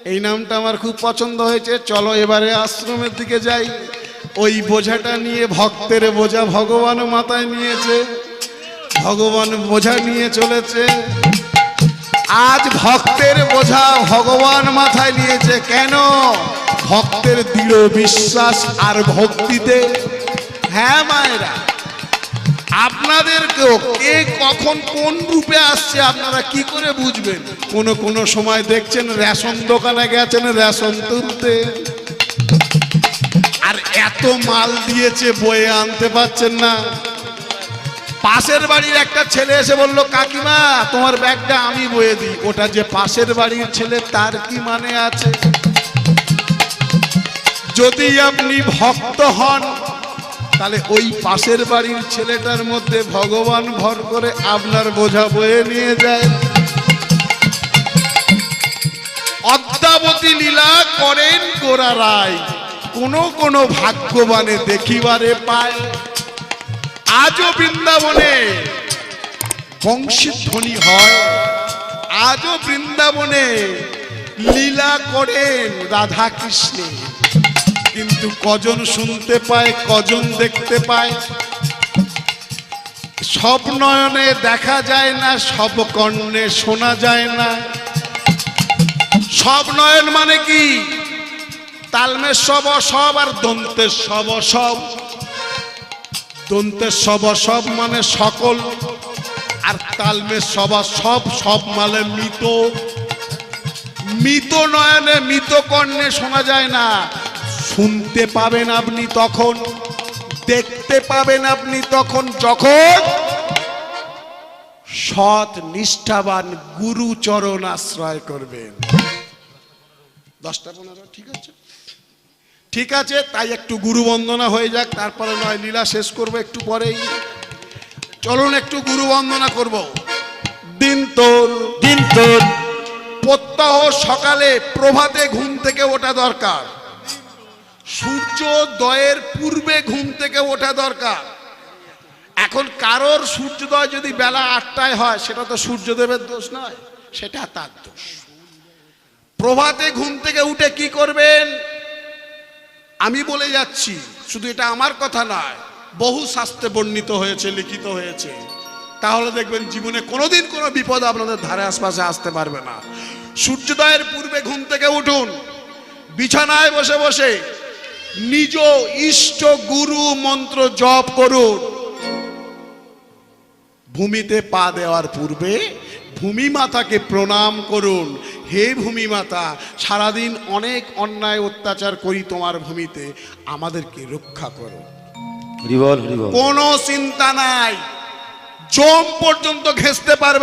এই নামটা আমার খুব পছন্দ হয়েছে। চলো এবারে আশ্রমের দিকে যাই। ওই বোঝাটা নিয়ে, ভক্তের বোঝা ভগবান মাথায় নিয়েছে, ভগবান বোঝা নিয়ে চলেছে। আজ ভক্তের বোঝা ভগবান মাথায় নিয়েছে। কেন? ভক্তের দৃঢ় বিশ্বাস আর ভক্তিতে। হ্যাঁ মায়েরা, আপনাদেরকেও কে কখন কোন রূপে আসছে আপনারা কি করে বুঝবেন? কোন সময় দেখছেন রেশন দোকানে গেছেন রেশন তুলতে, আর এত মাল দিয়েছে বয়ে আনতে পারছেন না। পাশের বাড়ির একটা ছেলে এসে বলল, কাকিমা তোমার ব্যাগটা আমি বয়ে দিই। ওটা যে পাশের বাড়ির ছেলে তার কি মানে আছে? যদি আপনি ভক্ত হন তাহলে ওই পাশের বাড়ির ছেলেটার মধ্যে ভগবান ভর করে আপনার বোঝা বয়ে নিয়ে যায়। অদ্যাবতী লীলা করেন গোরা রায়, কোন ভাগ্যবানে দেখিবারে পায়। আজও বৃন্দাবনে বংশীধ্বনি হয়, আজও বৃন্দাবনে লীলা করেন রাধা কৃষ্ণে, কিন্তু কজন শুনতে পায়, কজন দেখতে পায়? সব নয়নে দেখা যায় না, সব কর্ণে শোনা যায় না। সব নয়ন মানে কি? তালমের সব সব আর দন্তের সব সব। দন্তের সব সব মানে সকল, আর তালমের সব সব সব মানে মৃত। মৃত নয়নে মৃত কর্ণে শোনা যায় না। শুনতে পাবেন আপনি তখন, দেখতে পাবেন আপনি তখন, যখন সৎ নিষ্ঠাবান গুরু চরণ আশ্রয় করবেন। 10টা 15, ঠিক আছে? ঠিক আছে, তাই একটু গুরু বন্দনা হয়ে যাক, তারপরে নয় লীলা শেষ করবো একটু পরেই। চলুন একটু গুরু বন্দনা করব। দিন তোর প্রত্যহ সকালে প্রভাতে ঘুম থেকে ওঠা দরকার। সূর্যোদয়ের পূর্বে ঘুম থেকে ওঠা দরকার। এখন কারোর সূর্যোদয় যদি বেলা 8টায় হয়, সেটা তো সূর্যদেবের দোষ নয়, সেটা তার দোষ। প্রভাতে ঘুম থেকে উঠে কি করবেন আমি বলে যাচ্ছি, শুধু এটা আমার কথা নয়, বহু শাস্ত্রে বর্ণিত হয়েছে, লিখিত হয়েছে। তাহলে দেখবেন জীবনে কোনোদিন কোনো বিপদ আপনাদের ধারে আশপাশে আসতে পারবে না। সূর্যোদয়ের পূর্বে ঘুম থেকে উঠুন, বিছানায় বসে বসে নিজ ইষ্ট গুরু মন্ত্র জপ করুন। ভূমিতে পা দেওয়ার পূর্বে ভূমি মাতাকে প্রণাম করুন। হে ভূমি মাতা, সারাদিন অনেক অন্যায় অত্যাচার করি তোমার ভূমিতে, আমাদেরকে রক্ষা করো। কোনো চিন্তা নাই, জম পর্যন্ত ঘেঁষতে পারবে